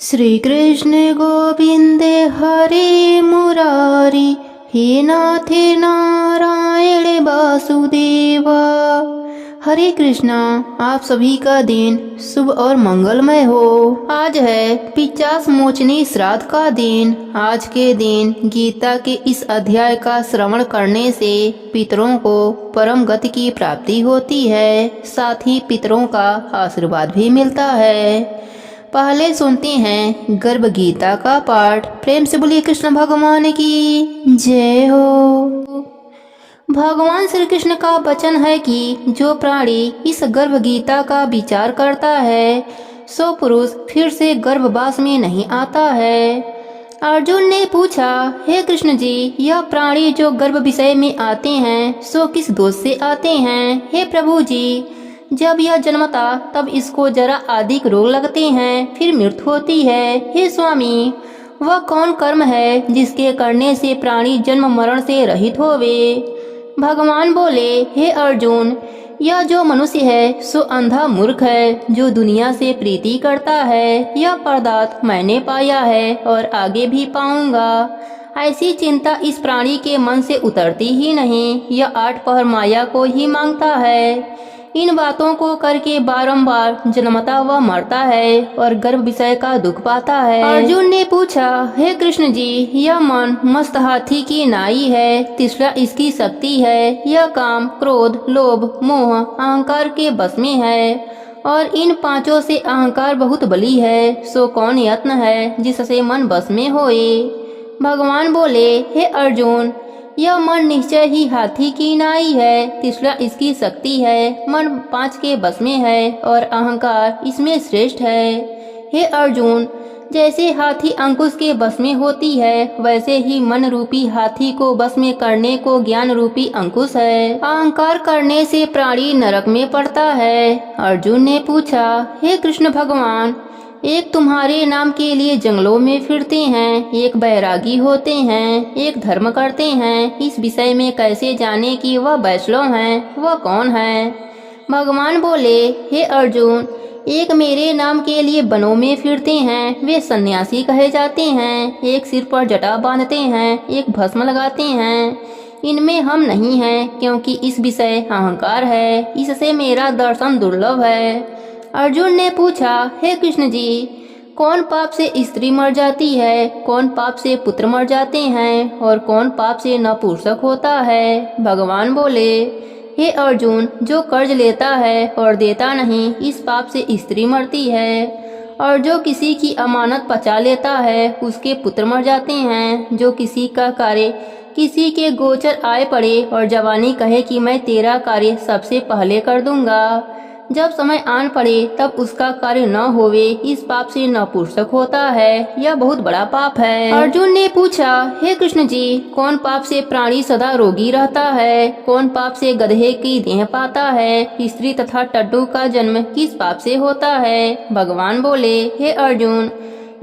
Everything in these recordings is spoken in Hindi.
श्री कृष्ण गोविंदे हरे मुरारी, हे नाथे नारायण वासुदेवा। हरे कृष्णा। आप सभी का दिन शुभ और मंगलमय हो। आज है 50 मोचनी श्राद्ध का दिन। आज के दिन गीता के इस अध्याय का श्रवण करने से पितरों को परम गति की प्राप्ति होती है, साथ ही पितरों का आशीर्वाद भी मिलता है। पहले सुनते हैं गर्भ गीता का पाठ। प्रेम से बोलिए कृष्ण भगवान की जय हो। भगवान श्री कृष्ण का वचन है कि जो प्राणी इस गर्भ गीता का विचार करता है सो पुरुष फिर से गर्भवास में नहीं आता है। अर्जुन ने पूछा, हे कृष्ण जी, यह प्राणी जो गर्भ विषय में आते हैं सो किस दोष से आते हैं? हे प्रभु जी, जब यह जन्मता तब इसको जरा अधिक रोग लगते हैं, फिर मृत्यु होती है। हे स्वामी, वह कौन कर्म है जिसके करने से प्राणी जन्म मरण से रहित होवे? भगवान बोले, हे अर्जुन, यह जो मनुष्य है सो अंधा मूर्ख है, जो दुनिया से प्रीति करता है। यह पदार्थ मैंने पाया है और आगे भी पाऊंगा, ऐसी चिंता इस प्राणी के मन से उतरती ही नहीं। यह 8 पहर माया को ही मांगता है। इन बातों को करके बारंबार जन्मता व मरता है और गर्भ विषय का दुख पाता है। अर्जुन ने पूछा, हे कृष्ण जी, यह मन मस्त हाथी की नाई है, तीसरा इसकी शक्ति है। यह काम, क्रोध, लोभ, मोह, अहंकार के बस में है और इन 5 से अहंकार बहुत बली है। सो कौन यत्न है जिससे मन बस में होए? भगवान बोले, हे अर्जुन, यह मन निश्चय ही हाथी की नाई है, तीसरा इसकी शक्ति है। मन 5 के बस में है और अहंकार इसमें श्रेष्ठ है। हे अर्जुन, जैसे हाथी अंकुश के बस में होती है, वैसे ही मन रूपी हाथी को बस में करने को ज्ञान रूपी अंकुश है। अहंकार करने से प्राणी नरक में पड़ता है। अर्जुन ने पूछा, हे कृष्ण भगवान, एक तुम्हारे नाम के लिए जंगलों में फिरते हैं, एक बैरागी होते हैं, एक धर्म करते हैं। इस विषय में कैसे जाने कि वह वैष्णव हैं? वह कौन है? भगवान बोले, हे अर्जुन, एक मेरे नाम के लिए वनों में फिरते हैं, वे सन्यासी कहे जाते हैं। एक सिर पर जटा बांधते हैं, एक भस्म लगाते हैं। इनमें हम नहीं हैं, क्योंकि इस विषय अहंकार है, इससे मेरा दर्शन दुर्लभ है। अर्जुन ने पूछा, हे कृष्ण जी, कौन पाप से स्त्री मर जाती है, कौन पाप से पुत्र मर जाते हैं और कौन पाप से नपुंसक होता है? भगवान बोले, हे अर्जुन, जो कर्ज लेता है और देता नहीं, इस पाप से स्त्री मरती है। और जो किसी की अमानत पचा लेता है उसके पुत्र मर जाते हैं। जो किसी का कार्य किसी के गोचर आए पड़े और जवानी कहे कि मैं तेरा कार्य सबसे पहले कर दूंगा, जब समय आन पड़े तब उसका कार्य न होवे, इस पाप से नपुंसक होता है। यह बहुत बड़ा पाप है। अर्जुन ने पूछा, हे कृष्ण जी, कौन पाप से प्राणी सदा रोगी रहता है, कौन पाप से गधे की देह पाता है, स्त्री तथा टड्डू का जन्म किस पाप से होता है? भगवान बोले, हे अर्जुन,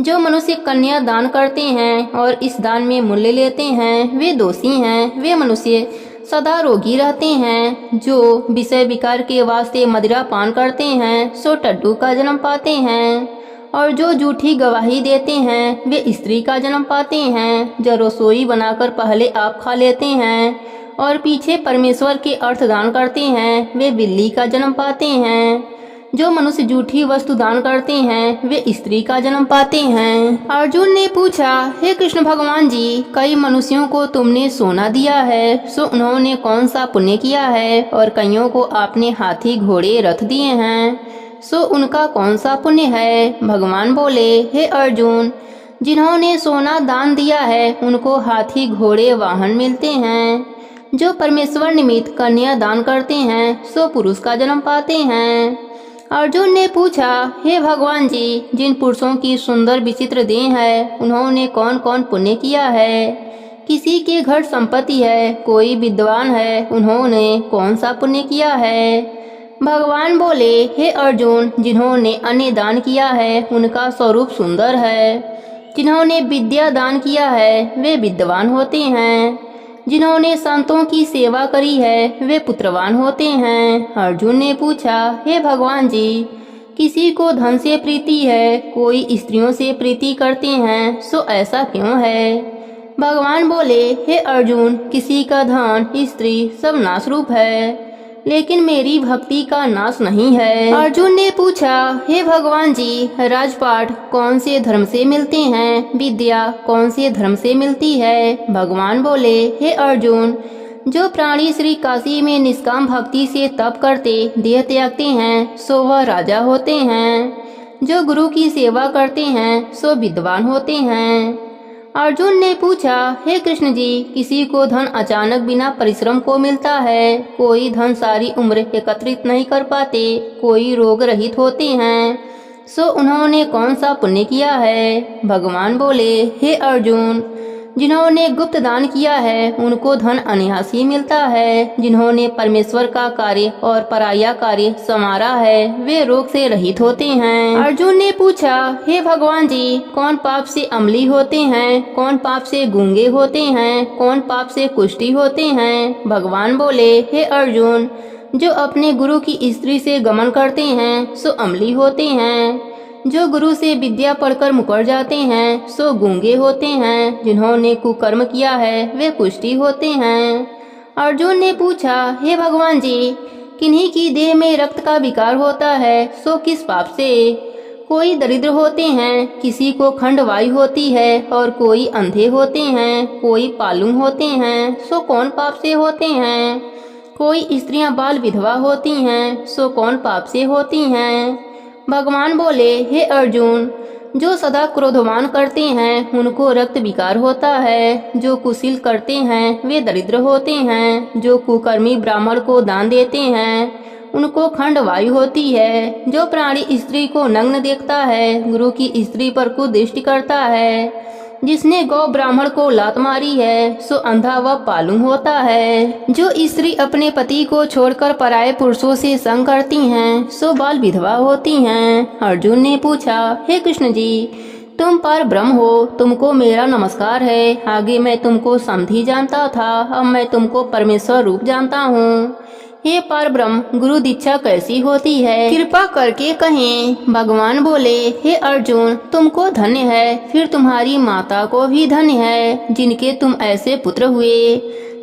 जो मनुष्य कन्या दान करते हैं और इस दान में मूल्य लेते हैं वे दोषी हैं। वे मनुष्य सदा रोगी रहते हैं। जो विषय विकार के वास्ते मदिरा पान करते हैं सो टड्डू का जन्म पाते हैं। और जो झूठी गवाही देते हैं वे स्त्री का जन्म पाते हैं। जो रसोई बनाकर पहले आप खा लेते हैं और पीछे परमेश्वर के अर्थ दान करते हैं वे बिल्ली का जन्म पाते हैं। जो मनुष्य झूठी वस्तु दान करते हैं वे स्त्री का जन्म पाते हैं। अर्जुन ने पूछा, हे कृष्ण भगवान जी, कई मनुष्यों को तुमने सोना दिया है, सो उन्होंने कौन सा पुण्य किया है? और कईयों को आपने हाथी घोड़े रथ दिए हैं, सो उनका कौन सा पुण्य है? भगवान बोले, हे अर्जुन, जिन्होंने सोना दान दिया है उनको हाथी घोड़े वाहन मिलते हैं। जो परमेश्वर निमित्त कन्या दान करते हैं सो पुरुष का जन्म पाते हैं। अर्जुन ने पूछा, हे भगवान जी, जिन पुरुषों की सुंदर विचित्र देह है उन्होंने कौन कौन पुण्य किया है? किसी के घर संपत्ति है, कोई विद्वान है, उन्होंने कौन सा पुण्य किया है? भगवान बोले, हे अर्जुन, जिन्होंने अन्न दान किया है उनका स्वरूप सुंदर है। जिन्होंने विद्या दान किया है वे विद्वान होते हैं। जिन्होंने संतों की सेवा करी है वे पुत्रवान होते हैं। अर्जुन ने पूछा, हे भगवान जी, किसी को धन से प्रीति है, कोई स्त्रियों से प्रीति करते हैं, सो ऐसा क्यों है? भगवान बोले, हे अर्जुन, किसी का धन, स्त्री सब नाशरूप है, लेकिन मेरी भक्ति का नाश नहीं है। अर्जुन ने पूछा, हे भगवान जी, राजपाट कौन से धर्म से मिलते हैं? विद्या कौन से धर्म से मिलती है? भगवान बोले, हे अर्जुन, जो प्राणी श्री काशी में निष्काम भक्ति से तप करते देह त्यागते हैं, सो वह राजा होते हैं। जो गुरु की सेवा करते हैं, सो विद्वान होते हैं। अर्जुन ने पूछा, हे कृष्ण जी, किसी को धन अचानक बिना परिश्रम को मिलता है, कोई धन सारी उम्र एकत्रित नहीं कर पाते, कोई रोग रहित होते हैं, सो उन्होंने कौन सा पुण्य किया है? भगवान बोले, हे अर्जुन, जिन्होंने गुप्त दान किया है उनको धन अनायास मिलता है, जिन्होंने परमेश्वर का कार्य और पराया कार्य संवारा है वे रोग से रहित होते हैं। अर्जुन ने पूछा, हे भगवान जी, कौन पाप से अम्ली होते हैं, कौन पाप से गूंगे होते हैं, कौन पाप से कुष्ठी होते हैं? भगवान बोले, हे अर्जुन, जो अपने गुरु की स्त्री से गमन करते हैं सो अम्ली होते हैं, जो गुरु से विद्या पढ़कर मुकर जाते हैं सो गूंगे होते हैं, जिन्होंने कुकर्म किया है वे कुष्ठी होते हैं। अर्जुन ने पूछा, हे भगवान जी, किन्हीं की देह में रक्त का विकार होता है सो किस पाप से? कोई दरिद्र होते हैं, किसी को खंडवायु होती है और कोई अंधे होते हैं, कोई पालुम होते हैं, सो कौन पाप से होते हैं? कोई स्त्रियां बाल विधवा होती हैं, सो कौन पाप से होती हैं? भगवान बोले, हे अर्जुन, जो सदा क्रोधमान करते हैं उनको रक्त विकार होता है, जो कुशील करते हैं वे दरिद्र होते हैं, जो कुकर्मी ब्राह्मण को दान देते हैं उनको खंड वायु होती है, जो प्राणी स्त्री को नग्न देखता है, गुरु की स्त्री पर कुदृष्टि करता है, जिसने गौ ब्राह्मण को लात मारी है सो अंधा व पालुम होता है, जो स्त्री अपने पति को छोड़कर पराये पुरुषों से संग करती हैं सो बाल विधवा होती हैं। अर्जुन ने पूछा, हे कृष्ण जी, तुम पर ब्रह्म हो, तुमको मेरा नमस्कार है। आगे मैं तुमको समधी जानता था, अब मैं तुमको परमेश्वर रूप जानता हूँ। हे पर ब्रह्म, गुरु दीक्षा कैसी होती है, कृपा करके कहें। भगवान बोले, हे अर्जुन, तुमको धन्य है, फिर तुम्हारी माता को भी धन्य है, जिनके तुम ऐसे पुत्र हुए,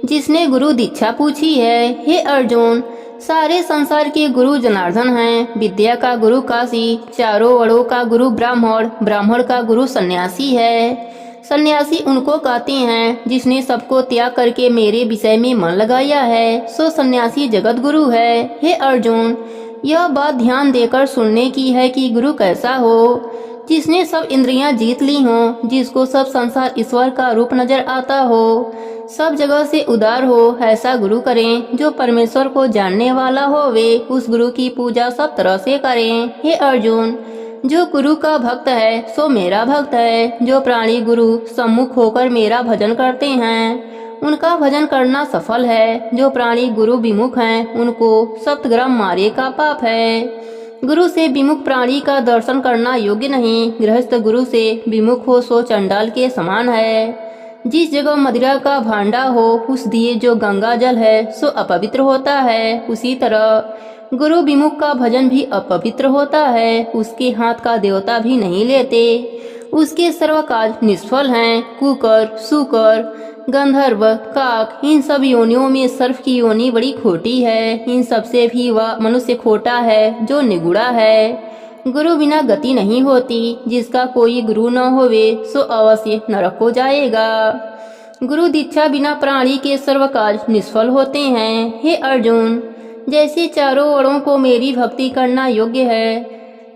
जिसने गुरु दीक्षा पूछी है। हे अर्जुन, सारे संसार के गुरु जनार्दन हैं। विद्या का गुरु काशी, चारों वर्णों का गुरु ब्राह्मण, ब्राह्मण का गुरु सन्यासी है। सन्यासी उनको कहते हैं जिसने सबको त्याग करके मेरे विषय में मन लगाया है, सो सन्यासी जगत गुरु है। हे अर्जुन, यह बात ध्यान देकर सुनने की है कि गुरु कैसा हो, जिसने सब इंद्रियां जीत ली हों, जिसको सब संसार ईश्वर का रूप नजर आता हो, सब जगह से उदार हो, ऐसा गुरु करें। जो परमेश्वर को जानने वाला हो वे उस गुरु की पूजा सब तरह से करें। हे अर्जुन, जो गुरु का भक्त है सो मेरा भक्त है। जो प्राणी गुरु सम्मुख होकर मेरा भजन करते हैं उनका भजन करना सफल है। जो प्राणी गुरु विमुख हैं उनको सप्तग्राम मारे का पाप है। गुरु से विमुख प्राणी का दर्शन करना योग्य नहीं। गृहस्थ गुरु से विमुख हो सो चंडाल के समान है। जिस जगह मदिरा का भांडा हो उस दिए जो गंगा जल है सो अपवित्र होता है। उसी तरह गुरु विमुख का भजन भी अपवित्र होता है। उसके हाथ का देवता भी नहीं लेते, उसके सर्व काज निष्फल हैं। कुकर, सूकर, गंधर्व, काक, इन सब योनियों में सर्प की योनि बड़ी खोटी है। इन सब से भी वह मनुष्य खोटा है जो निगुड़ा है। गुरु बिना गति नहीं होती। जिसका कोई गुरु न होवे सो अवश्य नरक हो जाएगा। गुरु दीक्षा बिना प्राणी के सर्व काज निष्फल होते हैं। हे अर्जुन, जैसे चारों वर्णों को मेरी भक्ति करना योग्य है,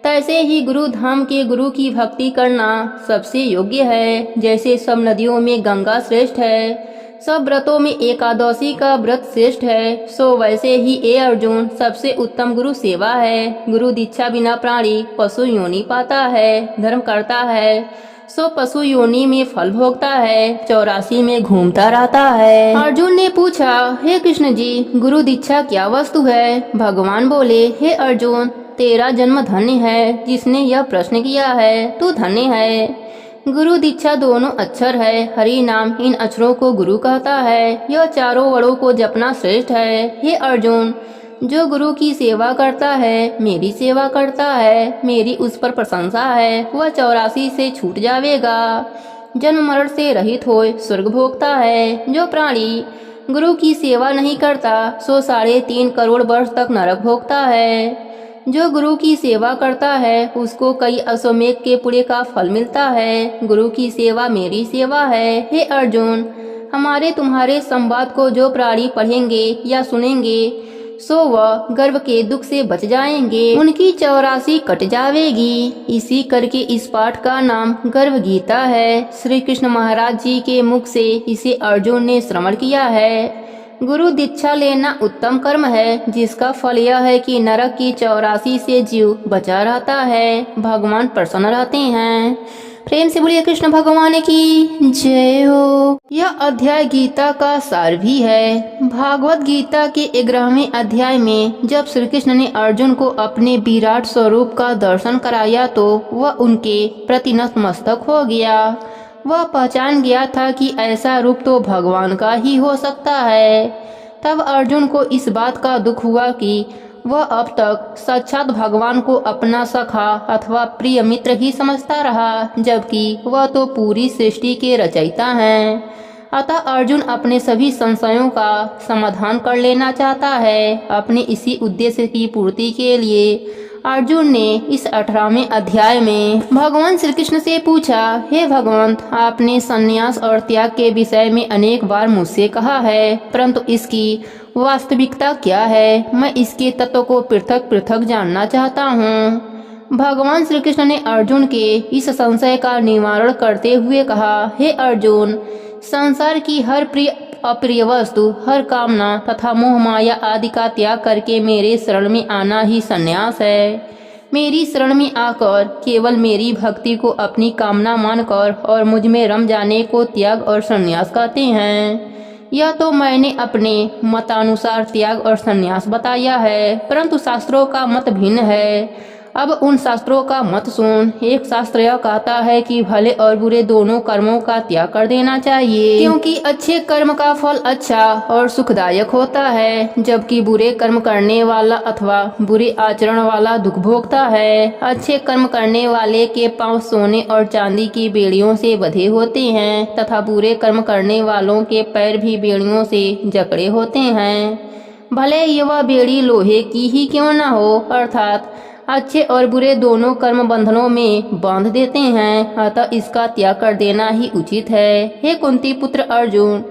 तैसे ही गुरु धाम के गुरु की भक्ति करना सबसे योग्य है। जैसे सब नदियों में गंगा श्रेष्ठ है, सब व्रतों में एकादशी का व्रत श्रेष्ठ है, सो वैसे ही ए अर्जुन सबसे उत्तम गुरु सेवा है। गुरु दीक्षा बिना प्राणी पशु योनि पाता है, धर्म करता है, सो पशु योनि में फल भोगता है, 84 में घूमता रहता है। अर्जुन ने पूछा, हे कृष्ण जी, गुरु दीक्षा क्या वस्तु है? भगवान बोले, हे अर्जुन, तेरा जन्म धन्य है। जिसने यह प्रश्न किया है तू धन्य है। गुरु दीक्षा दोनों अक्षर है। हरि नाम इन अक्षरों को गुरु कहता है। यह चारों वर्णों को जपना श्रेष्ठ है। हे अर्जुन, जो गुरु की सेवा करता है, मेरी सेवा करता है, मेरी उस पर प्रशंसा है, वह 84 से छूट जावेगा, जन्म मरण से रहित होए स्वर्ग भोगता है। जो प्राणी गुरु की सेवा नहीं करता सो 3.5 करोड़ वर्ष तक नरक भोगता है। जो गुरु की सेवा करता है उसको कई अश्वमेघ के पुण्य का फल मिलता है। गुरु की सेवा मेरी सेवा है। हे अर्जुन, हमारे तुम्हारे संवाद को जो प्राणी पढ़ेंगे या सुनेंगे सो वह गर्भ के दुख से बच जाएंगे, उनकी 84 कट जावेगी। इसी करके इस पाठ का नाम गर्भ गीता है। श्री कृष्ण महाराज जी के मुख से इसे अर्जुन ने श्रवण किया है। गुरु दीक्षा लेना उत्तम कर्म है, जिसका फल यह है कि नरक की 84 से जीव बचा रहता है, भगवान प्रसन्न रहते हैं। प्रेम से बोलिए कृष्ण भगवान की जय हो। यह अध्याय गीता का सार भी है। भागवत गीता के 11वें अध्याय में जब श्री कृष्ण ने अर्जुन को अपने विराट स्वरूप का दर्शन कराया तो वह उनके प्रति नतमस्तक हो गया। वह पहचान गया था कि ऐसा रूप तो भगवान का ही हो सकता है। तब अर्जुन को इस बात का दुख हुआ कि वह अब तक साक्षात भगवान को अपना सखा अथवा प्रिय मित्र ही समझता रहा, जबकि वह तो पूरी सृष्टि के रचयिता हैं। अतः अर्जुन अपने सभी संशयों का समाधान कर लेना चाहता है। अपने इसी उद्देश्य की पूर्ति के लिए अर्जुन ने इस 18वें अध्याय में भगवान श्री कृष्ण से पूछा, हे भगवंत, आपने संन्यास और त्याग के विषय में अनेक बार मुझसे कहा है, परंतु इसकी वास्तविकता क्या है? मैं इसके तत्व को पृथक पृथक जानना चाहता हूँ। भगवान श्री कृष्ण ने अर्जुन के इस संशय का निवारण करते हुए कहा, हे अर्जुन, संसार की हर प्रिय अप्रिय वस्तु, हर कामना तथा मोह माया आदि का त्याग करके मेरे शरण में आना ही संन्यास है। मेरी शरण में आकर केवल मेरी भक्ति को अपनी कामना मानकर और मुझ में रम जाने को त्याग और संन्यास कहते हैं। यह तो मैंने अपने मतानुसार त्याग और संन्यास बताया है, परंतु शास्त्रों का मत भिन्न है। अब उन शास्त्रों का मत सुन। एक शास्त्र यह कहता है कि भले और बुरे दोनों कर्मों का त्याग कर देना चाहिए, क्योंकि अच्छे कर्म का फल अच्छा और सुखदायक होता है, जबकि बुरे कर्म करने वाला अथवा बुरे आचरण वाला दुख भोगता है। अच्छे कर्म करने वाले के पांव सोने और चांदी की बेड़ियों से बंधे होते हैं तथा बुरे कर्म करने वालों के पैर भी बेड़ियों से जकड़े होते हैं, भले ये वह बेड़ी लोहे की ही क्यों न हो। अर्थात अच्छे और बुरे दोनों कर्म बंधनों में बांध देते हैं, अतः इसका त्याग कर देना ही उचित है। हे कुंती पुत्र अर्जुन,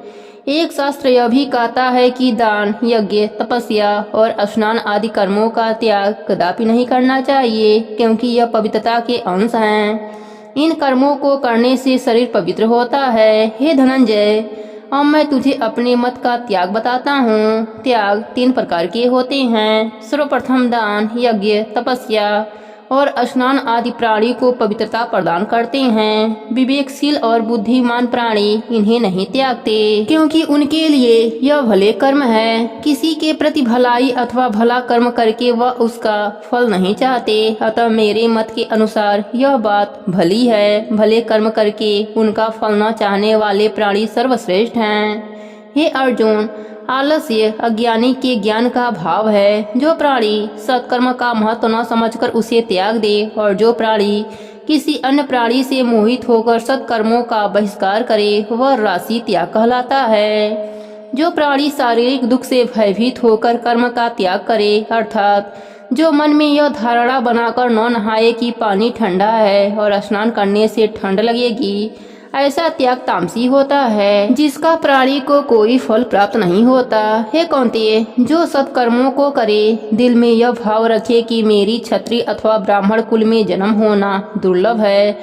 एक शास्त्र यह भी कहता है कि दान, यज्ञ, तपस्या और स्नान आदि कर्मों का त्याग कदापि नहीं करना चाहिए, क्योंकि यह पवित्रता के अंश हैं। इन कर्मों को करने से शरीर पवित्र होता है। हे धनंजय, अब मैं तुझे अपने मत का त्याग बताता हूँ। त्याग 3 प्रकार के होते हैं। सर्वप्रथम दान, यज्ञ, तपस्या और स्नान आदि प्राणी को पवित्रता प्रदान करते हैं। विवेकशील और बुद्धिमान प्राणी इन्हें नहीं त्यागते, क्योंकि उनके लिए यह भले कर्म है। किसी के प्रति भलाई अथवा भला कर्म करके वह उसका फल नहीं चाहते, अतः मेरे मत के अनुसार यह बात भली है। भले कर्म करके उनका फल न चाहने वाले प्राणी सर्वश्रेष्ठ हैं। हे अर्जुन, आलस्य अज्ञानी के ज्ञान का भाव है। जो प्राणी सत्कर्म का महत्व न समझकर उसे त्याग दे और जो प्राणी किसी अन्य प्राणी से मोहित होकर सत्कर्मों का बहिष्कार करे वह राशि त्याग कहलाता है। जो प्राणी शारीरिक दुख से भयभीत होकर कर्म का त्याग करे, अर्थात जो मन में यह धारणा बनाकर न नहाए कि पानी ठंडा है और स्नान करने से ठंड लगेगी, ऐसा त्याग तामसी होता है, जिसका प्राणी को कोई फल प्राप्त नहीं होता। हे कौन्तेय, जो सत्कर्मों को करे, दिल में यह भाव रखे कि मेरी क्षत्रिय अथवा ब्राह्मण कुल में जन्म होना दुर्लभ है,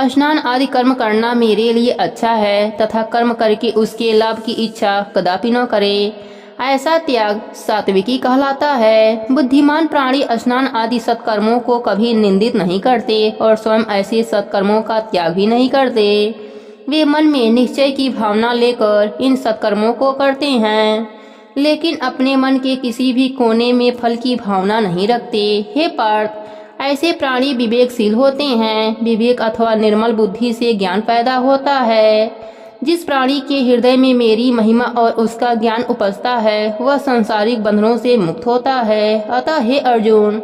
स्नान आदि कर्म करना मेरे लिए अच्छा है तथा कर्म करके उसके लाभ की इच्छा कदापि न करे, ऐसा त्याग सात्विकी कहलाता है। बुद्धिमान प्राणी स्नान आदि सत्कर्मों को कभी निंदित नहीं करते और स्वयं ऐसे सत्कर्मों का त्याग भी नहीं करते। वे मन में निश्चय की भावना लेकर इन सत्कर्मों को करते हैं, लेकिन अपने मन के किसी भी कोने में फल की भावना नहीं रखते। हे पार्थ, ऐसे प्राणी विवेकशील होते हैं। विवेक अथवा निर्मल बुद्धि से ज्ञान पैदा होता है। जिस प्राणी के हृदय में मेरी महिमा और उसका ज्ञान उपजता है वह सांसारिक बंधनों से मुक्त होता है। अतः हे अर्जुन,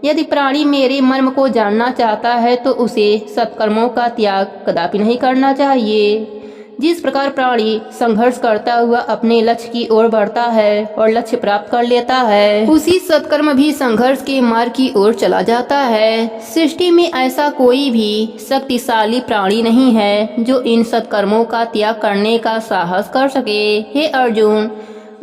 यदि प्राणी मेरे मर्म को जानना चाहता है तो उसे सत्कर्मों का त्याग कदापि नहीं करना चाहिए। जिस प्रकार प्राणी संघर्ष करता हुआ अपने लक्ष्य की ओर बढ़ता है और लक्ष्य प्राप्त कर लेता है, उसी सत्कर्म भी संघर्ष के मार्ग की ओर चला जाता है। सृष्टि में ऐसा कोई भी शक्तिशाली प्राणी नहीं है जो इन सत्कर्मों का त्याग करने का साहस कर सके। हे अर्जुन,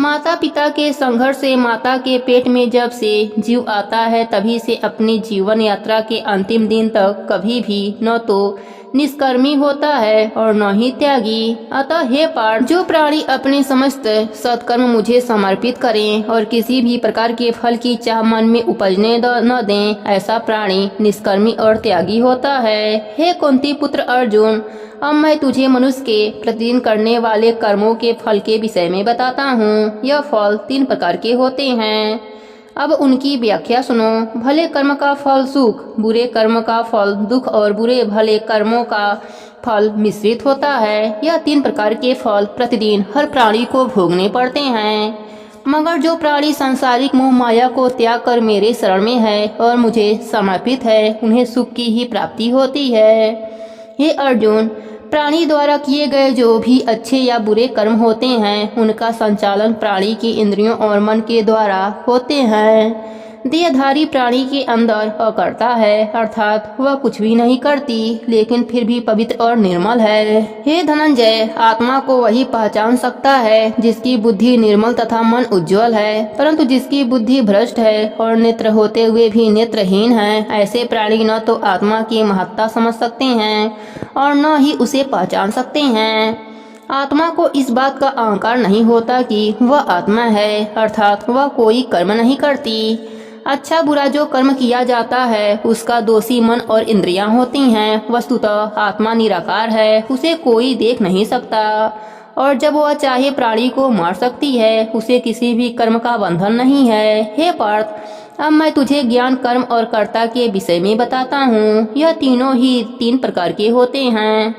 माता पिता के संघर्ष से माता के पेट में जब से जीव आता है तभी से अपनी जीवन यात्रा के अंतिम दिन तक कभी भी न तो निष्कर्मी होता है और न ही त्यागी। अतः हे पार्थ, जो प्राणी अपने समस्त सत्कर्म मुझे समर्पित करें और किसी भी प्रकार के फल की चाह मन में उपजने न दें, ऐसा प्राणी निष्कर्मी और त्यागी होता है। हे कुंती पुत्र अर्जुन, अब मैं तुझे मनुष्य के प्रतिदिन करने वाले कर्मों के फल के विषय में बताता हूँ। यह फल 3 प्रकार के होते हैं। अब उनकी व्याख्या सुनो। भले कर्म का फल सुख, बुरे कर्म का फल दुख और बुरे भले कर्मों का फल मिश्रित होता है। यह 3 प्रकार के फल प्रतिदिन हर प्राणी को भोगने पड़ते हैं। मगर जो प्राणी सांसारिक मोह माया को त्याग कर मेरे शरण में है और मुझे समर्पित है, उन्हें सुख की ही प्राप्ति होती है। हे अर्जुन, प्राणी द्वारा किए गए जो भी अच्छे या बुरे कर्म होते हैं उनका संचालन प्राणी की इंद्रियों और मन के द्वारा होते हैं। देहधारी प्राणी के अंदर अकर्ता है, अर्थात वह कुछ भी नहीं करती लेकिन फिर भी पवित्र और निर्मल है। हे धनंजय, आत्मा को वही पहचान सकता है जिसकी बुद्धि निर्मल तथा मन उज्जवल है, परंतु जिसकी बुद्धि भ्रष्ट है और नेत्र होते हुए भी नेत्रहीन है, ऐसे प्राणी न तो आत्मा की महत्ता समझ सकते हैं और न ही उसे पहचान सकते हैं। आत्मा को इस बात का अहंकार नहीं होता कि वह आत्मा है, अर्थात वह कोई कर्म नहीं करती। अच्छा बुरा जो कर्म किया जाता है उसका दोषी मन और इंद्रियां होती हैं। वस्तुतः आत्मा निराकार है, उसे कोई देख नहीं सकता और जब वह चाहे प्राणी को मार सकती है। उसे किसी भी कर्म का बंधन नहीं है। हे पार्थ, अब मैं तुझे ज्ञान, कर्म और कर्ता के विषय में बताता हूँ। यह तीनों ही 3 प्रकार के होते हैं।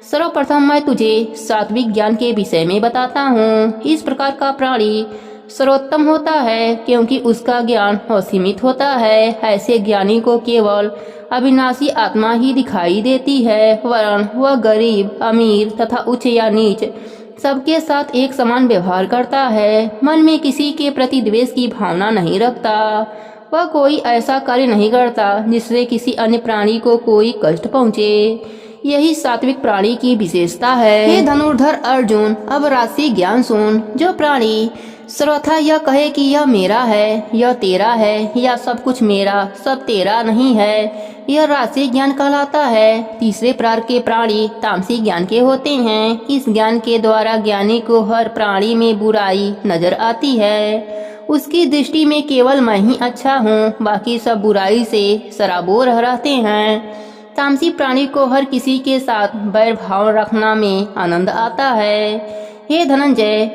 सर्वप्रथम मैं तुझे सात्विक ज्ञान के विषय में बताता हूँ। इस प्रकार का प्राणी सर्वोत्तम होता है क्योंकि उसका ज्ञान असीमित होता है। ऐसे ज्ञानी को केवल अविनाशी आत्मा ही दिखाई देती है, वरन वह गरीब, अमीर तथा उच्च या नीच सबके साथ एक समान व्यवहार करता है। मन में किसी के प्रति द्वेष की भावना नहीं रखता। वह कोई ऐसा कार्य नहीं करता जिससे किसी अन्य प्राणी को कोई कष्ट पहुँचे। यही सात्विक प्राणी की विशेषता है। हे धनुर्धर अर्जुन, अब राशि ज्ञान सुन। जो प्राणी सर्वथा यह कहे कि यह मेरा है, यह तेरा है या सब कुछ मेरा सब तेरा नहीं है, यह राशि ज्ञान कहलाता है। तीसरे प्रकार के प्राणी तामसी ज्ञान के होते हैं। इस ज्ञान के द्वारा ज्ञानी को हर प्राणी में बुराई नजर आती है। उसकी दृष्टि में केवल मैं ही अच्छा हूँ, बाकी सब बुराई से सराबोर रहते हैं। तामसी प्राणी को हर किसी के साथ बैर भाव रखना में आनंद आता है। हे धनंजय,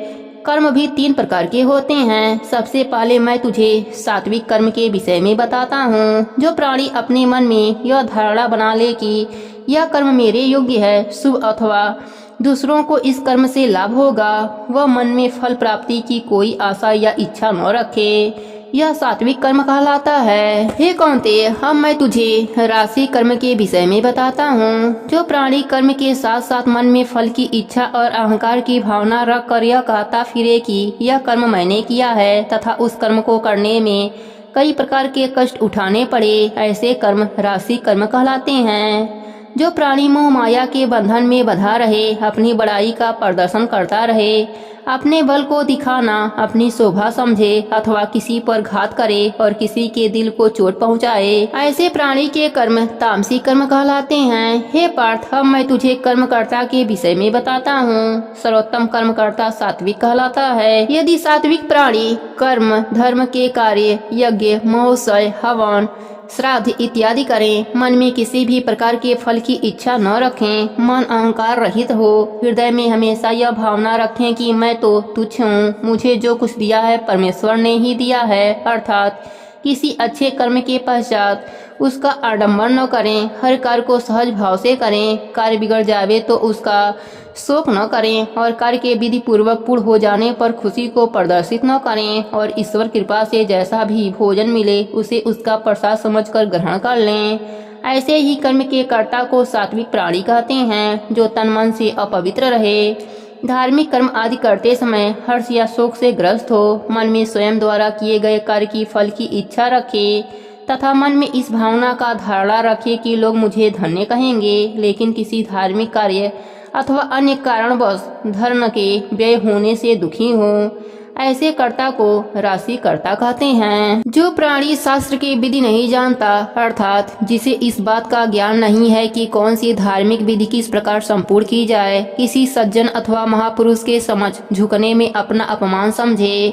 कर्म भी 3 प्रकार के होते हैं। सबसे पहले मैं तुझे सात्विक कर्म के विषय में बताता हूँ। जो प्राणी अपने मन में यह धारणा बना ले कि यह कर्म मेरे योग्य है, शुभ अथवा दूसरों को इस कर्म से लाभ होगा, वह मन में फल प्राप्ति की कोई आशा या इच्छा न रखे, यह सात्विक कर्म कहलाता है। हे कौन्तेय, अब मैं तुझे राशि कर्म के विषय में बताता हूँ। जो प्राणी कर्म के साथ साथ मन में फल की इच्छा और अहंकार की भावना रख कर यह कहता फिरे कि यह कर्म मैंने किया है तथा उस कर्म को करने में कई प्रकार के कष्ट उठाने पड़े, ऐसे कर्म राशि कर्म कहलाते हैं। जो प्राणी मोह माया के बंधन में बंधा रहे, अपनी बड़ाई का प्रदर्शन करता रहे, अपने बल को दिखाना अपनी शोभा समझे अथवा किसी पर घात करे और किसी के दिल को चोट पहुंचाए, ऐसे प्राणी के कर्म तामसी कर्म कहलाते हैं। हे पार्थ, अब मैं तुझे कर्मकर्ता के विषय में बताता हूँ। सर्वोत्तम कर्मकर्ता सात्विक कहलाता है। यदि सात्विक प्राणी कर्म धर्म के कार्य यज्ञ, महोत्सव, हवन, श्राद्ध इत्यादि करें, मन में किसी भी प्रकार के फल की इच्छा न रखें, मन अहंकार रहित हो, हृदय में हमेशा यह भावना रखें कि मैं तो तुच्छ हूँ, मुझे जो कुछ दिया है परमेश्वर ने ही दिया है, अर्थात किसी अच्छे कर्म के पश्चात उसका आडंबर न करें। हर कार्य को सहज भाव से करें। कार्य बिगड़ जावे तो उसका शोक न करें और कार्य के विधि पूर्वक पूर्ण हो जाने पर खुशी को प्रदर्शित न करें और ईश्वर कृपा से जैसा भी भोजन मिले उसे उसका प्रसाद समझकर ग्रहण कर लें। ऐसे ही कर्म के कर्ता को सात्विक प्राणी कहते हैं, जो तन मन से अपवित्र रहे। धार्मिक कर्म आदि करते समय हर्ष या शोक से ग्रस्त हो, मन में स्वयं द्वारा किए गए कार्य की फल की इच्छा रखे तथा मन में इस भावना का धारणा रखे कि लोग मुझे धन्य कहेंगे, लेकिन किसी धार्मिक कार्य अथवा अन्य कारणवश धर्म के व्यय होने से दुखी हो। ऐसे कर्ता को राशि कर्ता कहते हैं। जो प्राणी शास्त्र की विधि नहीं जानता, अर्थात जिसे इस बात का ज्ञान नहीं है कि कौन सी धार्मिक विधि किस प्रकार संपूर्ण की जाए, किसी सज्जन अथवा महापुरुष के समझ झुकने में अपना अपमान समझे,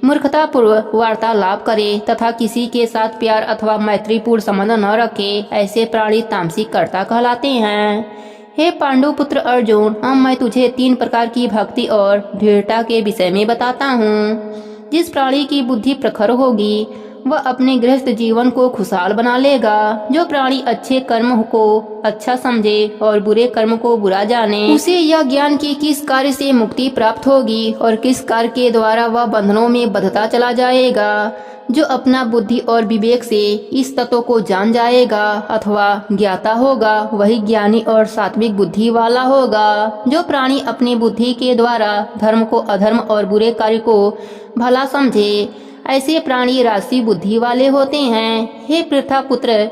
मूर्खता पूर्व वार्तालाप करे तथा किसी के साथ प्यार अथवा मैत्रीपूर्ण संबंध न रखे, ऐसे प्राणी तामसिक कर्ता कहलाते हैं। हे पांडुपुत्र अर्जुन, अब मैं तुझे 3 प्रकार की भक्ति और दृढ़ता के विषय में बताता हूँ। जिस प्राणी की बुद्धि प्रखर होगी वह अपने गृहस्थ जीवन को खुशहाल बना लेगा। जो प्राणी अच्छे कर्म को अच्छा समझे और बुरे कर्म को बुरा जाने, उसे यह ज्ञान की किस कार्य से मुक्ति प्राप्त होगी और किस कार्य के द्वारा वह बंधनों में बंधता चला जाएगा। जो अपना बुद्धि और विवेक से इस तत्व को जान जाएगा अथवा ज्ञाता होगा, वही ज्ञानी और सात्विक बुद्धि वाला होगा। जो प्राणी अपनी बुद्धि के द्वारा धर्म को अधर्म और बुरे कार्य को भला समझे, ऐसे प्राणी राशि बुद्धि वाले होते हैं। हे पृथा पुत्र,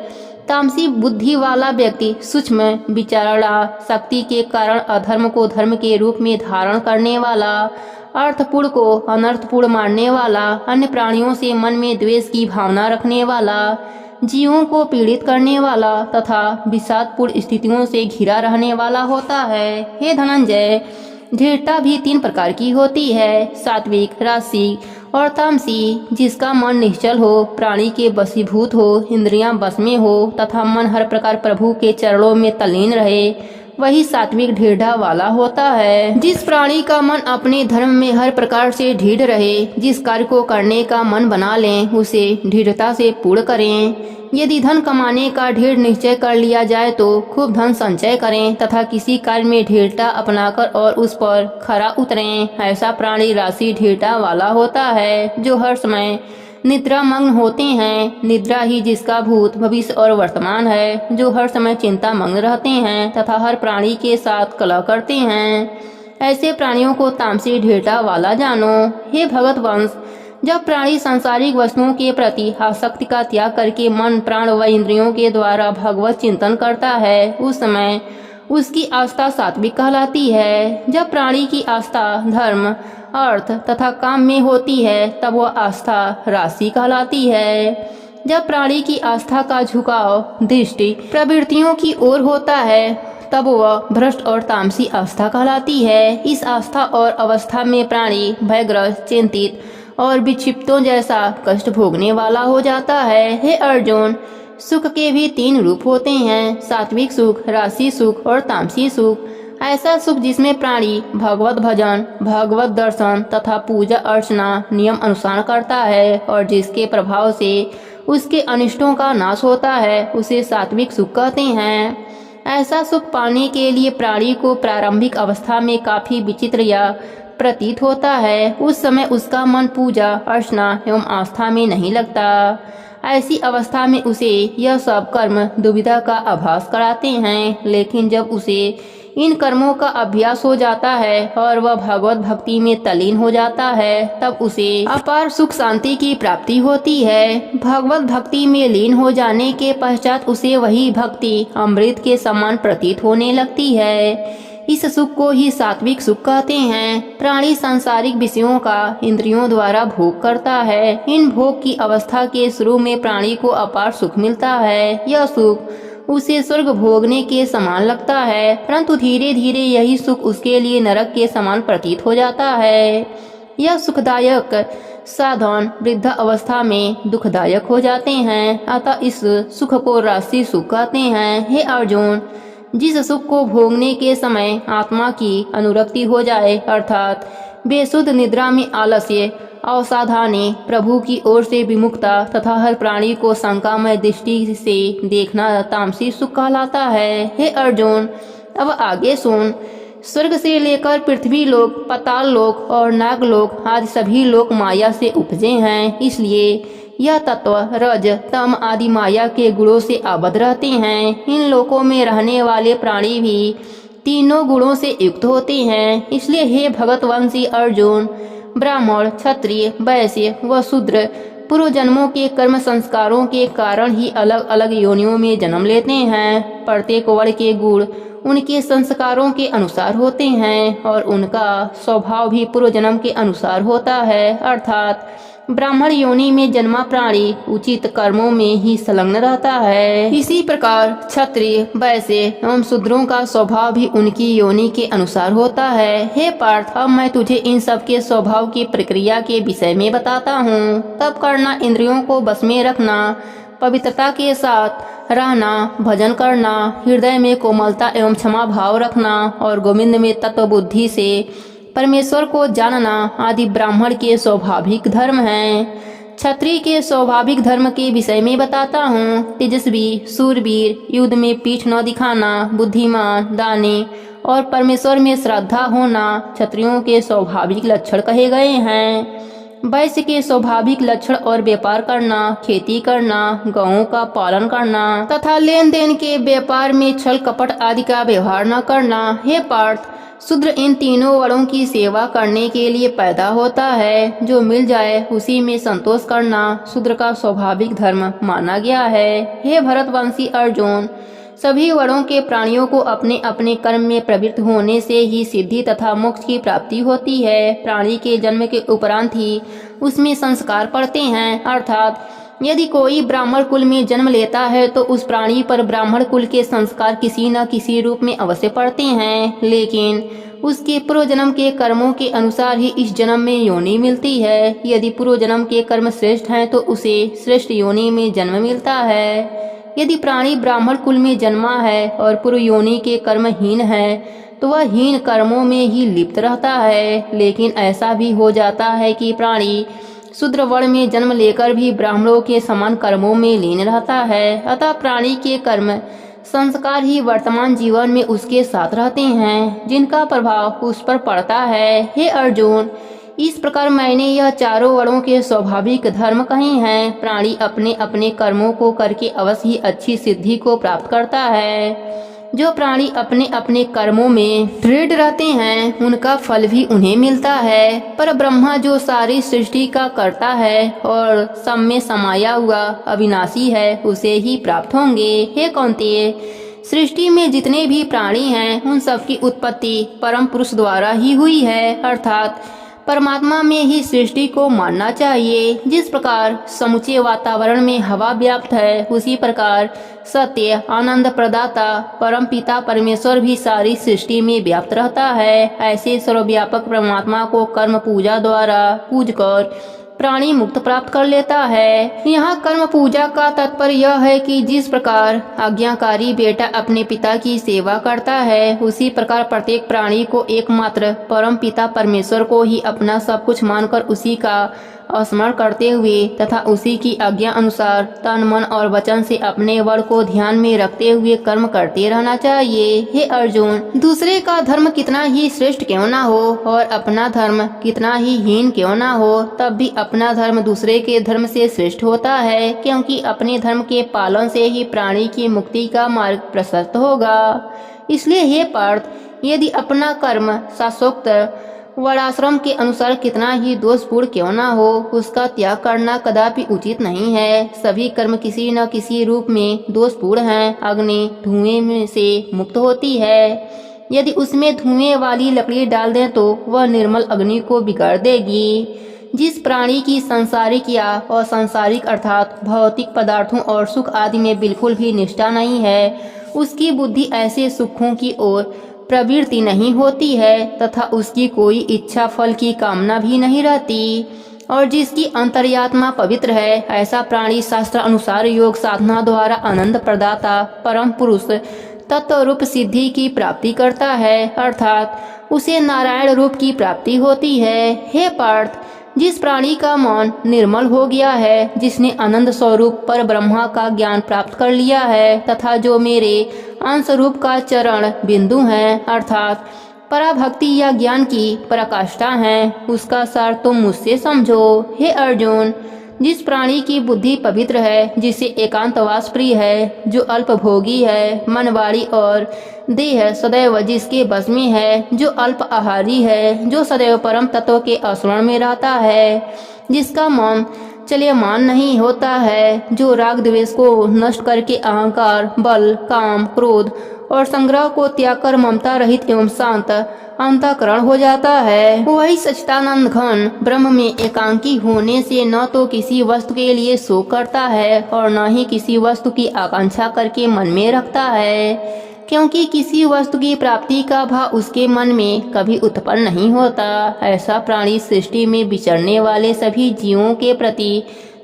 तामसी बुद्धि वाला व्यक्ति सूक्ष्म विचारणा शक्ति के कारण अधर्म को धर्म के रूप में धारण करने वाला, अर्थपूर्ण को अनर्थपूर्ण मानने वाला, अन्य प्राणियों से मन में द्वेष की भावना रखने वाला, जीवों को पीड़ित करने वाला तथा विषादपूर्ण स्थितियों से घिरा रहने वाला होता है। हे धनंजय, दृढ़ता भी 3 प्रकार की होती है, सात्विक, राजसिक और तामसी। जिसका मन निश्चल हो, प्राणी के वशीभूत हो, इंद्रियां बस में हो तथा मन हर प्रकार प्रभु के चरणों में तल्लीन रहे, वही सात्विक दृढ़ता वाला होता है। जिस प्राणी का मन अपने धर्म में हर प्रकार से दृढ़ रहे, जिस कार्य को करने का मन बना लें उसे दृढ़ता से पूर्ण करें। यदि धन कमाने का दृढ़ निश्चय कर लिया जाए तो खूब धन संचय करें तथा किसी कार्य में दृढ़ता अपनाकर और उस पर खरा उतरें। ऐसा प्राणी राशि दृढ़ता वाला होता है, जो हर समय निद्रा मग्न होते हैं। निद्रा ही जिसका भूत भविष्य और वर्तमान है, जो हर समय चिंता मग्न रहते हैं तथा हर प्राणी के साथ कलह करते हैं। ऐसे प्राणियों को तामसी दृढ़ता वाला जानो। हे भगत वंश, जब प्राणी सांसारिक वस्तुओं के प्रति आसक्ति का त्याग करके मन प्राण व इंद्रियों के द्वारा भगवत चिंतन करता है, उस समय उसकी आस्था सात्विक कहलाती है। जब प्राणी की आस्था धर्म, अर्थ तथा काम में होती है, तब वह आस्था राशि कहलाती है। जब प्राणी की आस्था का झुकाव दृष्टि प्रवृत्तियों की ओर होता है, तब वह भ्रष्ट और तामसी आस्था कहलाती है। इस आस्था और अवस्था में प्राणी भयग्रस्त, चिंतित और विक्षिप्तों जैसा कष्ट भोगने वाला हो जाता है। हे अर्जुन, सुख के भी 3 रूप होते हैं, सात्विक सुख, राशि सुख और तामसी सुख। ऐसा सुख जिसमें प्राणी भगवत भजन, भगवत दर्शन तथा पूजा अर्चना नियम अनुसार करता है और जिसके प्रभाव से उसके अनिष्टों का नाश होता है, उसे सात्विक सुख कहते हैं। ऐसा सुख पाने के लिए प्राणी को प्रारंभिक अवस्था में काफी विचित्र या प्रतीत होता है। उस समय उसका मन पूजा अर्चना एवं आस्था में नहीं लगता। ऐसी अवस्था में उसे यह सब कर्म दुविधा का आभास कराते हैं, लेकिन जब उसे इन कर्मों का अभ्यास हो जाता है और वह भगवत भक्ति में तल्लीन हो जाता है, तब उसे अपार सुख शांति की प्राप्ति होती है। भगवत भक्ति में लीन हो जाने के पश्चात उसे वही भक्ति अमृत के समान प्रतीत होने लगती है। इस सुख को ही सात्विक सुख कहते हैं। प्राणी सांसारिक विषयों का इंद्रियों द्वारा भोग करता है। इन भोग की अवस्था के शुरू में प्राणी को अपार सुख मिलता है। यह सुख उसे स्वर्ग भोगने के समान लगता है, परंतु धीरे धीरे यही सुख उसके लिए नरक के समान प्रतीत हो जाता है। यह सुखदायक साधन वृद्ध अवस्था में दुखदायक हो जाते हैं, अतः इस सुख को राशि सुख कहते हैं। हे अर्जुन, जिस सुख को भोगने के समय आत्मा की अनुरक्ति हो जाए, अर्थात बेसुध निद्रा में आलस्य अवसावधानी, प्रभु की ओर से विमुखता तथा हर प्राणी को शंकामय दृष्टि से देखना तामसी सुख कहलाता है। हे अर्जुन, अब आगे सुन। स्वर्ग से लेकर पृथ्वी लोक, पाताल लोक और नागलोक आदि सभी लोक माया से उपजे हैं। इसलिए यह तत्व रज, तम आदि माया के गुणों से आबद्ध रहते हैं। इन लोकों में रहने वाले प्राणी भी तीनों गुणों से युक्त होते हैं। इसलिए हे भगतवंशी अर्जुन, ब्राह्मण, क्षत्रिय, वैश्य व शूद्र पूर्व जन्मों के कर्म संस्कारों के कारण ही अलग अलग योनियों में जन्म लेते हैं। प्रत्येक वर्ण के गुण उनके संस्कारों के अनुसार होते हैं और उनका स्वभाव भी पूर्व जन्म के अनुसार होता है। अर्थात ब्राह्मण योनि में जन्मा प्राणी उचित कर्मों में ही संलग्न रहता है। इसी प्रकार क्षत्रिय, वैश्य एवं शूद्रों का स्वभाव भी उनकी योनि के अनुसार होता है। हे पार्थ, अब मैं तुझे इन सब के स्वभाव की प्रक्रिया के विषय में बताता हूँ। तब करना, इंद्रियों को बस में रखना, पवित्रता के साथ रहना, भजन करना, हृदय में कोमलता एवं क्षमा भाव रखना और गोविंद में तत्व बुद्धि से परमेश्वर को जानना आदि ब्राह्मण के स्वाभाविक धर्म हैं। क्षत्रिय के स्वाभाविक धर्म के विषय में बताता हूँ। तेजस्वी, सूरवीर, युद्ध में पीठ न दिखाना, बुद्धिमान, दानी और परमेश्वर में श्रद्धा होना क्षत्रियों के स्वाभाविक लक्षण कहे गए हैं। वैश्य के स्वाभाविक लक्षण और व्यापार करना, खेती करना, गौओं का पालन करना तथा लेन देन के व्यापार में छल कपट आदि का व्यवहार न करना। हे पार्थ, शूद्र इन तीनों वर्णों की सेवा करने के लिए पैदा होता है। जो मिल जाए उसी में संतोष करना शूद्र का स्वाभाविक धर्म माना गया है। हे भरतवंशी अर्जुन, सभी वर्णों के प्राणियों को अपने अपने कर्म में प्रवृत्त होने से ही सिद्धि तथा मोक्ष की प्राप्ति होती है। प्राणी के जन्म के उपरांत ही उसमें संस्कार पड़ते हैं। अर्थात यदि कोई ब्राह्मण कुल में जन्म लेता है तो उस प्राणी पर ब्राह्मण कुल के संस्कार किसी न किसी रूप में अवश्य पड़ते हैं, लेकिन उसके पूर्व जन्म के कर्मों के अनुसार ही इस जन्म में योनि मिलती है। यदि पूर्व जन्म के कर्म श्रेष्ठ हैं तो उसे श्रेष्ठ योनि में जन्म मिलता है। यदि प्राणी ब्राह्मण कुल में जन्मा है और पूर्व योनि के कर्महीन है तो वह हीन कर्मों में ही लिप्त रहता है। लेकिन ऐसा भी हो जाता है कि प्राणी शूद्र वर्ण में जन्म लेकर भी ब्राह्मणों के समान कर्मों में लीन रहता है। अतः प्राणी के कर्म संस्कार ही वर्तमान जीवन में उसके साथ रहते हैं, जिनका प्रभाव उस पर पड़ता है। हे अर्जुन, इस प्रकार मैंने यह चारों वर्णों के स्वाभाविक धर्म कहे हैं। प्राणी अपने अपने कर्मों को करके अवश्य ही अच्छी सिद्धि को प्राप्त करता है। जो प्राणी अपने अपने कर्मों में दृढ़ रहते हैं उनका फल भी उन्हें मिलता है। पर ब्रह्मा जो सारी सृष्टि का करता है और सब में समाया हुआ अविनाशी है उसे ही प्राप्त होंगे। हे कौन्तेय, सृष्टि में जितने भी प्राणी हैं उन सब की उत्पत्ति परम पुरुष द्वारा ही हुई है। अर्थात परमात्मा में ही सृष्टि को मानना चाहिए। जिस प्रकार समूचे वातावरण में हवा व्याप्त है उसी प्रकार सत्य, आनंद प्रदाता परम पिता परमेश्वर भी सारी सृष्टि में व्याप्त रहता है। ऐसे सर्वव्यापक परमात्मा को कर्म पूजा द्वारा पूज कर प्राणी मुक्त प्राप्त कर लेता है। यहाँ कर्म पूजा का तात्पर्य यह है कि जिस प्रकार आज्ञाकारी बेटा अपने पिता की सेवा करता है उसी प्रकार प्रत्येक प्राणी को एकमात्र परम पिता परमेश्वर को ही अपना सब कुछ मानकर उसी का स्मरण करते हुए तथा उसी की आज्ञा अनुसार तन मन और वचन से अपने वर को ध्यान में रखते हुए कर्म करते रहना चाहिए। हे अर्जुन, दूसरे का धर्म कितना ही श्रेष्ठ क्यों ना हो और अपना धर्म कितना ही हीन क्यों ना हो, तब भी अपना धर्म दूसरे के धर्म से श्रेष्ठ होता है, क्योंकि अपने धर्म के पालन से ही प्राणी की मुक्ति का मार्ग प्रशस्त होगा। इसलिए हे पार्थ, यदि अपना कर्म शास्त्रोक्त वर्णाश्रम के अनुसार कितना ही दोषपूर्ण क्यों ना हो उसका त्याग करना कदापि उचित नहीं है। सभी कर्म किसी न किसी रूप में दोषपूर्ण हैं। अग्नि धुएं में से मुक्त होती है, यदि उसमें धुएं वाली लकड़ी डाल दें तो वह निर्मल अग्नि को बिगाड़ देगी। जिस प्राणी की सांसारिक या असंसारिक अर्थात भौतिक पदार्थों और सुख आदि में बिल्कुल भी निष्ठा नहीं है उसकी बुद्धि ऐसे सुखों की ओर प्रवृत्ति नहीं होती है तथा उसकी कोई इच्छा फल की कामना भी नहीं रहती। और जिसकी अंतर्यात्मा पवित्र है ऐसा प्राणी शास्त्र अनुसार योग साधना द्वारा आनंद प्रदाता परम पुरुष तत्व रूप सिद्धि की प्राप्ति करता है, अर्थात उसे नारायण रूप की प्राप्ति होती है। हे पार्थ, जिस प्राणी का मन निर्मल हो गया है, जिसने आनंद स्वरूप पर ब्रह्मा का ज्ञान प्राप्त कर लिया है तथा जो मेरे अंश रूप का चरण बिंदु है अर्थात पराभक्ति या ज्ञान की पराकाष्ठा है, उसका सार तुम मुझसे समझो। हे अर्जुन, जिस प्राणी की बुद्धि पवित्र है, जिसे एकांतवास प्रिय है, जो अल्पभोगी है, मन वाणी और देह सदैव जिसके बस में है, जो अल्प आहारी है, जो सदैव परम तत्व के स्मरण में रहता है, जिसका मन चल्यमान नहीं होता है, जो राग द्वेष को नष्ट करके अहंकार, बल, काम, क्रोध और संग्रह को त्याग कर ममता रहित एवं शांत अंतःकरण हो जाता है, वही सच्चिदानंद घन ब्रह्म में एकांकी होने से न तो किसी वस्तु के लिए शोक करता है और न ही किसी वस्तु की आकांक्षा करके मन में रखता है, क्योंकि किसी वस्तु की प्राप्ति का भाव उसके मन में कभी उत्पन्न नहीं होता। ऐसा प्राणी सृष्टि में विचरने वाले सभी जीवों के प्रति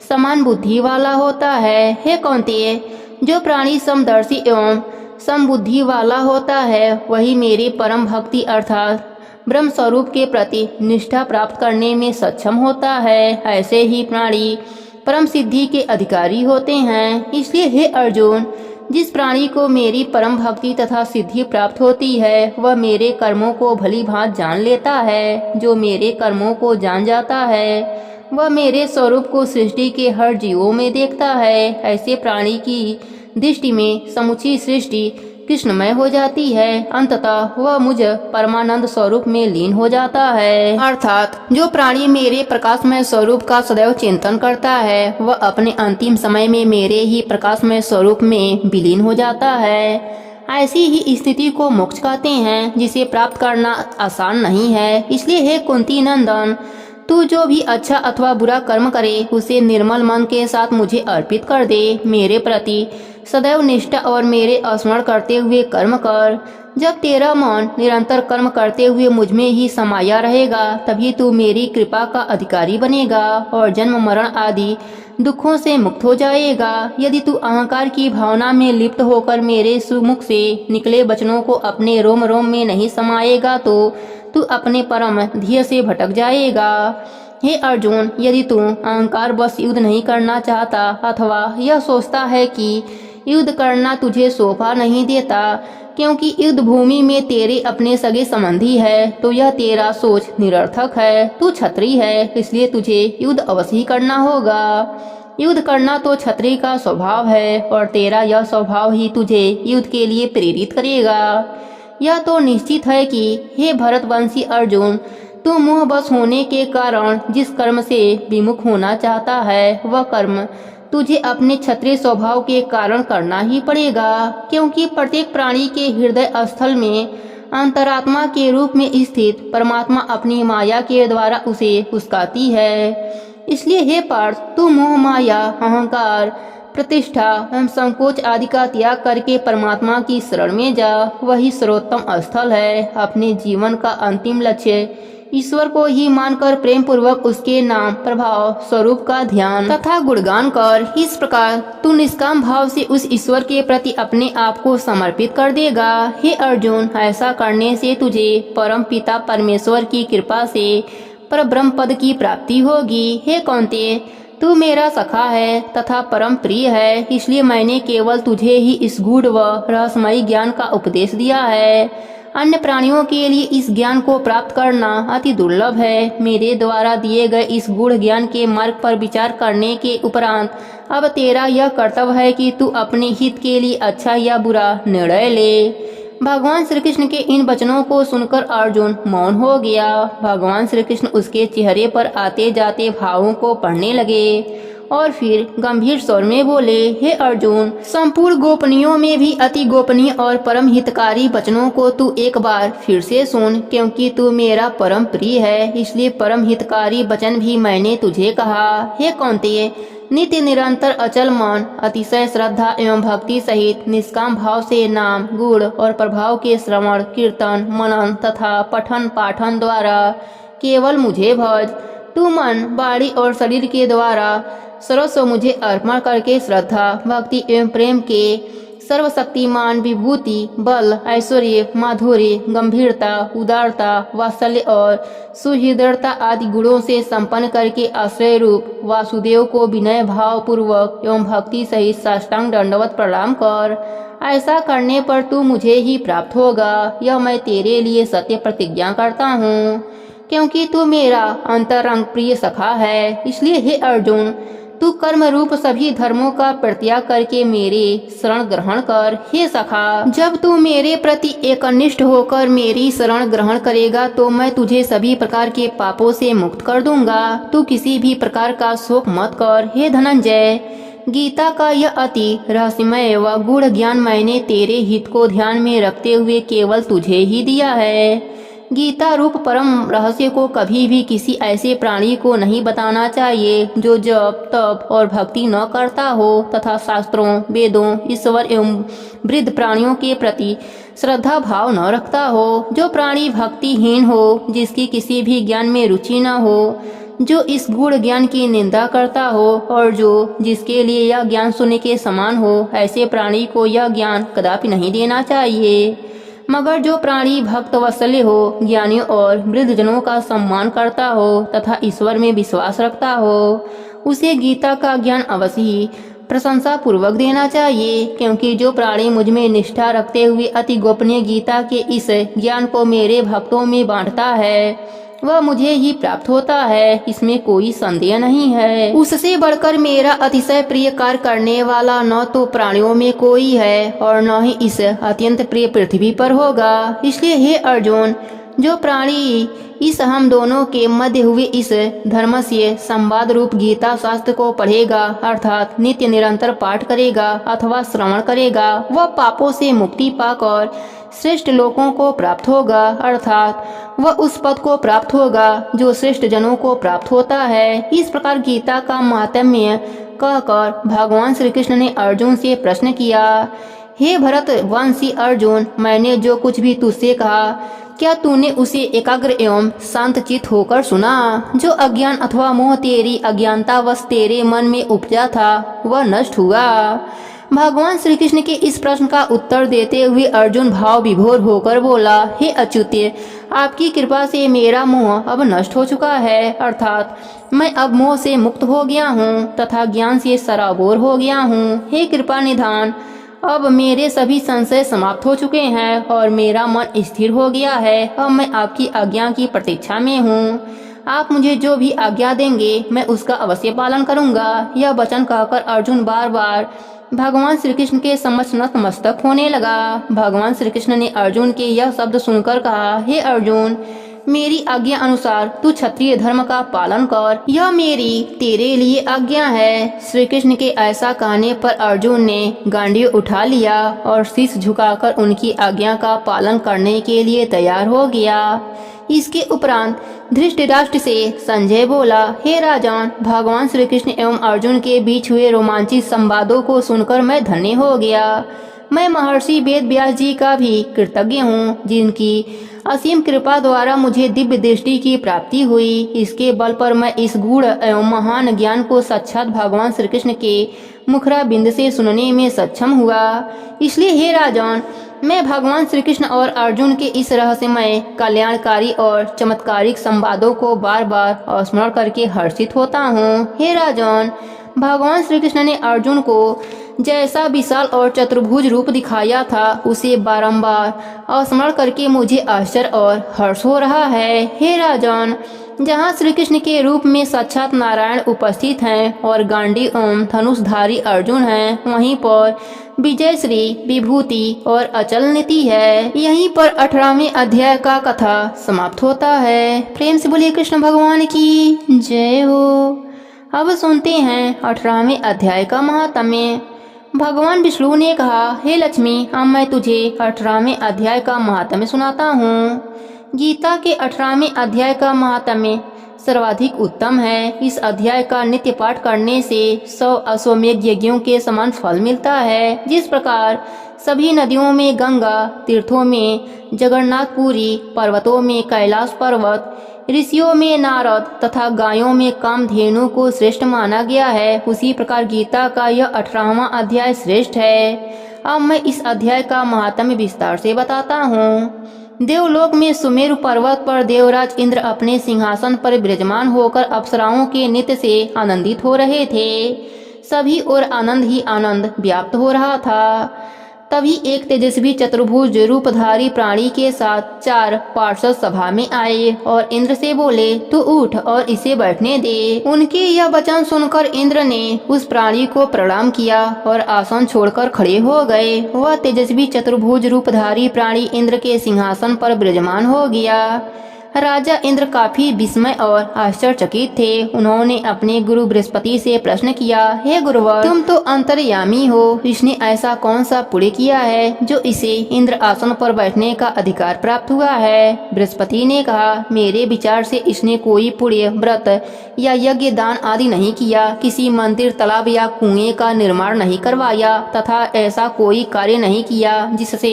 समान बुद्धि वाला होता है। हे कौन्तेय, जो प्राणी समदर्शी एवं समबुद्धि वाला होता है, वही मेरे परम भक्ति अर्थात ब्रह्म स्वरूप के प्रति निष्ठा प्राप्त करने में सक्षम होता है। ऐसे ही प्राणी परम सिद्धि के अधिकारी होते हैं। इसलिए हे अर्जुन, जिस प्राणी को मेरी परम भक्ति तथा सिद्धि प्राप्त होती है, वह मेरे कर्मों को भली भांति जान लेता है। जो मेरे कर्मों को जान जाता है, वह मेरे स्वरूप को सृष्टि के हर जीवों में देखता है। ऐसे प्राणी की दृष्टि में समुची सृष्टि कृष्णमय हो जाती है। अंततः वह मुझ परमानंद स्वरूप में लीन हो जाता है। अर्थात जो प्राणी मेरे प्रकाशमय स्वरूप का सदैव चिंतन करता है, वह अपने अंतिम समय में मेरे ही प्रकाशमय स्वरूप में विलीन हो जाता है। ऐसी ही स्थिति को मोक्ष कहते हैं, जिसे प्राप्त करना आसान नहीं है। इसलिए हे कुंती नंदन, तू जो भी अच्छा अथवा बुरा कर्म करे, उसे निर्मल मन के साथ मुझे अर्पित कर दे। मेरे प्रति सदैव निष्ठा और मेरे स्मरण करते हुए कर्म कर। जब तेरा मन निरंतर कर्म करते हुए मुझ में ही समाया रहेगा, तभी तू मेरी कृपा का अधिकारी बनेगा और जन्म मरण आदि दुखों से मुक्त हो जाएगा। यदि तू अहंकार की भावना में लिप्त होकर मेरे सुमुख से निकले वचनों को अपने रोम रोम में नहीं समाएगा, तो तू अपने परम ध्येय से भटक जाएगा। हे अर्जुन, यदि तू अहंकार बस युद्ध नहीं करना चाहता अथवा यह सोचता है कि युद्ध करना तुझे शोभा नहीं देता, क्योंकि युद्ध भूमि में तेरे अपने सगे संबंधी है, तो यह तेरा सोच निरर्थक है। तू क्षत्रिय है, इसलिए तुझे युद्ध अवश्य ही करना होगा। युद्ध करना तो क्षत्रिय का स्वभाव है और तेरा यह स्वभाव ही तुझे युद्ध के लिए प्रेरित करेगा। यह तो निश्चित है कि हे भरतवंशी अर्जुन, तू मोहबश होने के कारण जिस कर्म से विमुख होना चाहता है, वह कर्म तुझे अपने क्षत्रिय स्वभाव के कारण करना ही पड़ेगा, क्योंकि प्रत्येक प्राणी के हृदय स्थल में अंतरात्मा के रूप में स्थित परमात्मा अपनी माया के द्वारा उसे उस्काती है। इसलिए हे पार्थ, तू मोह माया, अहंकार, प्रतिष्ठा एवं संकोच आदि का त्याग करके परमात्मा की शरण में जा। वही सर्वोत्तम स्थल है। अपने जीवन का अंतिम लक्ष्य ईश्वर को ही मानकर प्रेम पूर्वक उसके नाम, प्रभाव, स्वरूप का ध्यान तथा गुणगान कर। इस प्रकार तू निष्काम भाव से उस ईश्वर के प्रति अपने आप को समर्पित कर देगा। हे अर्जुन, ऐसा करने से तुझे परम पिता परमेश्वर की कृपा से परब्रह्म पद की प्राप्ति होगी। हे कौन्तेय, तू मेरा सखा है तथा परम प्रिय है, इसलिए मैंने केवल तुझे ही इस गूढ़ व रहस्यमयी ज्ञान का उपदेश दिया है। अन्य प्राणियों के लिए इस ज्ञान को प्राप्त करना अति दुर्लभ है। मेरे द्वारा दिए गए इस गूढ़ ज्ञान के मार्ग पर विचार करने के उपरांत अब तेरा यह कर्तव्य है कि तू अपने हित के लिए अच्छा या बुरा निर्णय ले। भगवान श्री कृष्ण के इन वचनों को सुनकर अर्जुन मौन हो गया। भगवान श्री कृष्ण उसके चेहरे पर आते जाते भावों को पढ़ने लगे और फिर गंभीर स्वर में बोले, हे अर्जुन, संपूर्ण गोपनीयों में भी अति गोपनीय और परम हितकारी वचनों को तू एक बार फिर से सुन, क्योंकि तू मेरा परम प्रिय है, इसलिए परम हितकारी वचन भी मैंने तुझे कहा। हे कौन्तेय, नित्य निरंतर अचल मन, अतिशय श्रद्धा एवं भक्ति सहित निष्काम भाव से नाम, गुण और प्रभाव के श्रवण, कीर्तन, मनन तथा पठन पाठन द्वारा केवल मुझे भज। तू मन, वाणी और शरीर के द्वारा सर्वस्व मुझे अर्पण करके श्रद्धा, भक्ति एवं प्रेम के सर्वशक्तिमान, विभूति, बल, ऐश्वर्य, माधुर्य, गंभीरता, उदारता, वात्सल्य और सुहृदयता आदि गुणों से संपन्न करके आश्रय रूप वासुदेव को विनय भाव पूर्वक एवं भक्ति सहित साष्टांग दंडवत प्रणाम कर। ऐसा करने पर तू मुझे ही प्राप्त होगा, यह मैं तेरे लिए सत्य प्रतिज्ञा करता हूँ। क्योंकि तू मेरा अंतरंग प्रिय सखा है, इसलिए हे अर्जुन, तू कर्म रूप सभी धर्मों का परित्याग करके मेरे शरण ग्रहण कर। हे सखा, जब तू मेरे प्रति एकनिष्ठ होकर मेरी शरण ग्रहण करेगा तो मैं तुझे सभी प्रकार के पापों से मुक्त कर दूंगा। तू किसी भी प्रकार का शोक मत कर। हे धनंजय, गीता का यह अति रहस्यमय व गूढ़ ज्ञान मैंने तेरे हित को ध्यान में रखते हुए केवल तुझे ही दिया है। गीता रूप परम रहस्य को कभी भी किसी ऐसे प्राणी को नहीं बताना चाहिए जो जप, तप और भक्ति न करता हो तथा शास्त्रों, वेदों, ईश्वर एवं वृद्ध प्राणियों के प्रति श्रद्धा भाव न रखता हो, जो प्राणी भक्तिहीन हो, जिसकी किसी भी ज्ञान में रुचि न हो, जो इस गूढ़ ज्ञान की निंदा करता हो और जिसके लिए यह ज्ञान सुनने के समान हो, ऐसे प्राणी को यह ज्ञान कदापि नहीं देना चाहिए। मगर जो प्राणी भक्त वत्सल्य हो, ज्ञानियों और वृद्धजनों का सम्मान करता हो तथा ईश्वर में विश्वास रखता हो, उसे गीता का ज्ञान अवश्य ही प्रशंसा पूर्वक देना चाहिए। क्योंकि जो प्राणी मुझ में निष्ठा रखते हुए अति गोपनीय गीता के इस ज्ञान को मेरे भक्तों में बांटता है, वह मुझे ही प्राप्त होता है, इसमें कोई संदेह नहीं है। उससे बढ़कर मेरा अतिशय प्रिय कार्य करने वाला न तो प्राणियों में कोई है और न ही इस अत्यंत प्रिय पृथ्वी पर होगा। इसलिए हे अर्जुन, जो प्राणी इस हम दोनों के मध्य हुए इस धर्मस्य संवाद रूप गीता शास्त्र को पढ़ेगा, अर्थात नित्य निरंतर पाठ करेगा अथवा श्रवण करेगा, वह पापों से मुक्ति पाकर श्रेष्ठ लोकों को प्राप्त होगा, अर्थात वह उस पद को प्राप्त होगा जो श्रेष्ठ जनों को प्राप्त होता है। इस प्रकार गीता का महात्म्य कहकर भगवान श्री कृष्ण ने अर्जुन से प्रश्न किया। हे भरत वंशी अर्जुन, मैंने जो कुछ भी तुझसे कहा, क्या तूने उसे एकाग्र एवं शांत चित्त होकर सुना? जो अज्ञान अथवा मोह तेरी अज्ञानतावश तेरे मन में उपजा था, वह नष्ट हुआ। भगवान श्री कृष्ण के इस प्रश्न का उत्तर देते हुए अर्जुन भाव विभोर होकर बोला, हे अच्युत्य, आपकी कृपा से मेरा मोह अब नष्ट हो चुका है, अर्थात मैं अब मोह से मुक्त हो गया हूँ तथा ज्ञान से सराबोर हो गया हूँ। हे कृपा निधान, अब मेरे सभी संशय समाप्त हो चुके हैं और मेरा मन स्थिर हो गया है। अब मैं आपकी आज्ञा की प्रतीक्षा में हूँ। आप मुझे जो भी आज्ञा देंगे मैं उसका अवश्य पालन करूँगा। यह वचन कहकर अर्जुन बार बार भगवान श्री कृष्ण के समक्ष नतमस्तक होने लगा। भगवान श्री कृष्ण ने अर्जुन के यह शब्द सुनकर कहा, हे अर्जुन, मेरी आज्ञा अनुसार तू क्षत्रिय धर्म का पालन कर, यह मेरी तेरे लिए आज्ञा है। श्री कृष्ण के ऐसा कहने पर अर्जुन ने गांडीव उठा लिया और शीश झुकाकर उनकी आज्ञा का पालन करने के लिए तैयार हो गया। इसके उपरांत धृतराष्ट्र से संजय बोला, हे राजन, भगवान श्री कृष्ण एवं अर्जुन के बीच हुए रोमांचित संवादों को सुनकर मैं धन्य हो गया। मैं महर्षि वेद व्यास जी का भी कृतज्ञ हूँ, जिनकी असीम कृपा द्वारा मुझे दिव्य दृष्टि की प्राप्ति हुई। इसके बल पर मैं इस गूढ़ एवं महान ज्ञान को साक्षात भगवान श्री कृष्ण के मुखरा बिंद से सुनने में सक्षम हुआ। इसलिए हे राजन, मैं भगवान श्री कृष्ण और अर्जुन के इस रहस्यमय, कल्याणकारी और चमत्कारिक संवादों को बार बार स्मरण करके हर्षित होता हूँ। हे राजन, भगवान श्री कृष्ण ने अर्जुन को जैसा विशाल और चतुर्भुज रूप दिखाया था, उसे बारंबार स्मरण करके मुझे आश्चर्य और हर्ष हो रहा है। हे राजन, जहाँ श्री कृष्ण के रूप में साक्षात नारायण उपस्थित हैं और गांडी एवं धनुषधारी अर्जुन हैं, वहीं पर विजय श्री, विभूति और अचल नीति है। यहीं पर 18वें अध्याय का कथा समाप्त होता है। प्रेम से बोलिए कृष्ण भगवान की जय हो। अब सुनते हैं 18वें अध्याय का महात्म्य। भगवान विष्णु ने कहा, हे लक्ष्मी, अब मैं तुझे 18वें अध्याय का महात्म्य सुनाता हूँ। गीता के 18वें अध्याय का महात्म्य सर्वाधिक उत्तम है। इस अध्याय का नित्य पाठ करने से 100 अश्वमेध यज्ञों के समान फल मिलता है। जिस प्रकार सभी नदियों में गंगा, तीर्थों में जगन्नाथपुरी, पर्वतों में कैलाश पर्वत, ऋषियों में नारद तथा गायों में कामधेनु को श्रेष्ठ माना गया है, उसी प्रकार गीता का यह 18वां अध्याय श्रेष्ठ है। अब मैं इस अध्याय का महात्म्य विस्तार से बताता हूँ। देवलोक में सुमेरु पर्वत पर देवराज इंद्र अपने सिंहासन पर विराजमान होकर अप्सराओं के नृत्य से आनंदित हो रहे थे। सभी और आनंद ही आनंद व्याप्त हो रहा था। तभी एक तेजस्वी चतुर्भुज रूपधारी प्राणी के साथ 4 पार्षद सभा में आए और इंद्र से बोले, तू उठ और इसे बैठने दे। उनके यह वचन सुनकर इंद्र ने उस प्राणी को प्रणाम किया और आसन छोड़कर खड़े हो गए। वह तेजस्वी चतुर्भुज रूपधारी प्राणी इंद्र के सिंहासन पर विराजमान हो गया। राजा इंद्र काफी विस्मय और आश्चर्यचकित थे। उन्होंने अपने गुरु बृहस्पति से प्रश्न किया, हे गुरुवर, तुम तो अंतर्यामी हो, इसने ऐसा कौन सा पुण्य किया है जो इसे इंद्र आसन पर बैठने का अधिकार प्राप्त हुआ है? बृहस्पति ने कहा, मेरे विचार से इसने कोई पुण्य, व्रत या यज्ञ दान आदि नहीं किया, किसी मंदिर, तालाब या कुएं का निर्माण नहीं करवाया तथा ऐसा कोई कार्य नहीं किया जिससे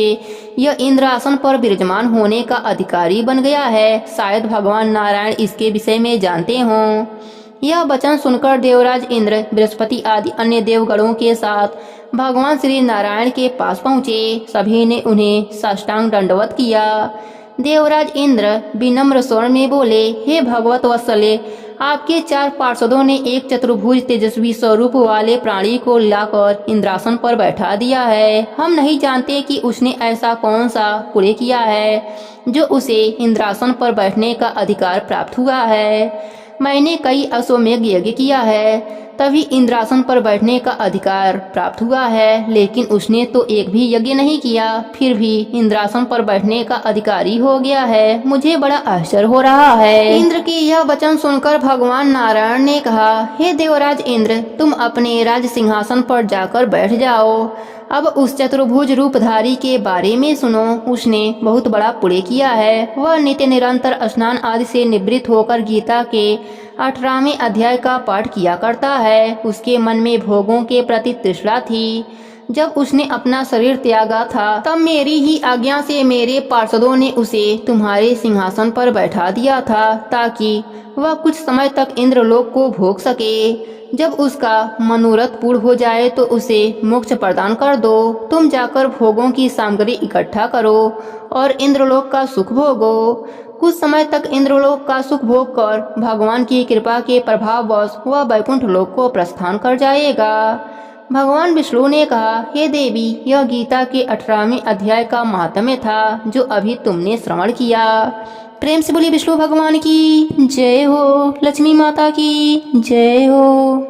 यह इंद्र आसन पर विराजमान होने का अधिकारी बन गया है। शायद भगवान नारायण इसके विषय में जानते हों। यह वचन सुनकर देवराज इंद्र, बृहस्पति आदि अन्य देवगणों के साथ भगवान श्री नारायण के पास पहुँचे। सभी ने उन्हें साष्टांग दंडवत किया। देवराज इंद्र विनम्र स्वर में बोले, हे भगवत वत्सले, आपके 4 पार्षदों ने एक चतुर्भुज तेजस्वी स्वरूप वाले प्राणी को लाकर इंद्रासन पर बैठा दिया है। हम नहीं जानते कि उसने ऐसा कौन सा पुण्य किया है जो उसे इंद्रासन पर बैठने का अधिकार प्राप्त हुआ है। मैंने कई अश्वमेध यज्ञ किया है, तभी इंद्रासन पर बैठने का अधिकार प्राप्त हुआ है, लेकिन उसने तो एक भी यज्ञ नहीं किया, फिर भी इंद्रासन पर बैठने का अधिकारी हो गया है। मुझे बड़ा आश्चर्य हो रहा है। इंद्र के यह वचन सुनकर भगवान नारायण ने कहा, हे देवराज इंद्र, तुम अपने राज सिंहासन पर जाकर बैठ जाओ। अब उस चतुर्भुज रूपधारी के बारे में सुनो। उसने बहुत बड़ा पुण्य किया है। वह नित्य निरंतर स्नान आदि से निवृत्त होकर गीता के 18वें अध्याय का पाठ किया करता है। उसके मन में भोगों के प्रति तृष्णा थी। जब उसने अपना शरीर त्यागा था तब मेरी ही आज्ञा से मेरे पार्षदों ने उसे तुम्हारे सिंहासन पर बैठा दिया था, ताकि वह कुछ समय तक इंद्रलोक को भोग सके। जब उसका मनोरथ पूर्ण हो जाए तो उसे मोक्ष प्रदान कर दो। तुम जाकर भोगों की सामग्री इकट्ठा करो और इंद्रलोक का सुख भोगो। कुछ समय तक इंद्रलोक का सुख भोग कर भगवान की कृपा के प्रभाववश वह वैकुंठ लोक को प्रस्थान कर जाएगा। भगवान विष्णु ने कहा, हे देवी, यह गीता के 18वें अध्याय का महात्म्य था जो अभी तुमने श्रवण किया। प्रेम से बोलिए विष्णु भगवान की जय हो, लक्ष्मी माता की जय हो।